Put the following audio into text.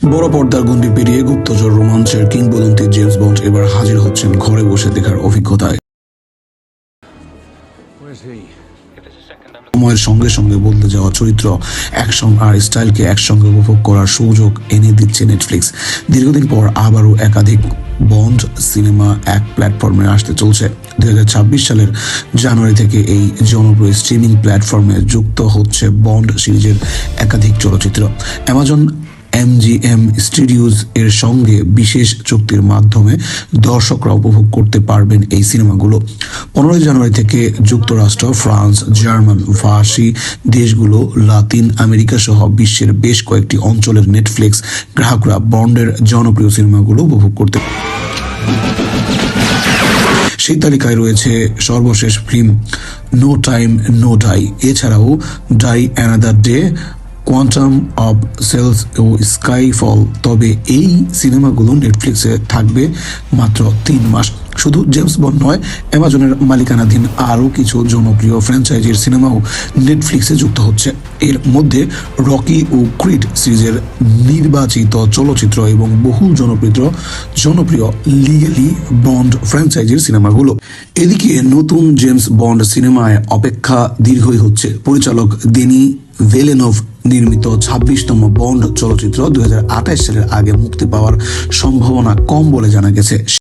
বড় পর্দার গণ্ডি পেরিয়ে গুপ্তচর রোমাঞ্চের কিংবদন্তি জেমস বন্ড এবার হাজির হচ্ছেন ঘরে বসে দেখার অভিজ্ঞতায়। সময়ের সঙ্গে সঙ্গে বদলে যাওয়া চরিত্র, অ্যাকশন আর স্টাইলকে একসঙ্গে উপভোগ করার সুযোগ এনে দিচ্ছে নেটফ্লিক্স। দীর্ঘদিন পর আবারও একাধিক বন্ড সিনেমা এক প্ল্যাটফর্মে আসতে চলছে। 2026 সালের জানুয়ারি থেকে এই জনপ্রিয় স্ট্রিমিং প্ল্যাটফর্মে যুক্ত হচ্ছে বন্ড সিরিজের একাধিক চলচ্চিত্র। অ্যামাজন MGM স্টুডিওজ এর সঙ্গে বিশেষ চুক্তির মাধ্যমে দর্শকরা উপভোগ করতে পারবেন এই সিনেমাগুলো। 15 জানুয়ারি থেকে যুক্তরাষ্ট্র, ফ্রান্স, জার্মান ভাষী দেশগুলো, লাতিন আমেরিকা সহ বিশ্বের বেশ কয়েকটি অঞ্চলের নেটফ্লিক্স গ্রাহকরা বন্ডের জনপ্রিয় সিনেমাগুলো উপভোগ করতে। সেই তালিকায় রয়েছে সর্বশেষ film no time no die, এছাড়াও die another day, quantum of solace ও স্কাইফল। তবে এই সিনেমাগুলো নেটফ্লিক্সে থাকবে মাত্র 3 মাস। শুধু জেমস বন্ড নয়, অ্যামাজনের মালিকানাধীন আরও কিছু জনপ্রিয় ফ্র্যাঞ্চাইজির সিনেমাও নেটফ্লিক্সে যুক্ত হচ্ছে। এর মধ্যে রকি ও ক্রিড সিরিজের নির্বাচিত চলচ্চিত্র এবং বহু জনপ্রিয় লিগেলি বন্ড ফ্র্যাঞ্চাইজির সিনেমাগুলো। এদিকে নতুন জেমস বন্ড সিনেমায় অপেক্ষা দীর্ঘই হচ্ছে। পরিচালক দেনি ভেলেনভ নির্মিত 26তম বন্ড চলচ্চিত্র 2028 সালের আগে মুক্তি পাওয়ার সম্ভাবনা কম বলে জানা গেছে।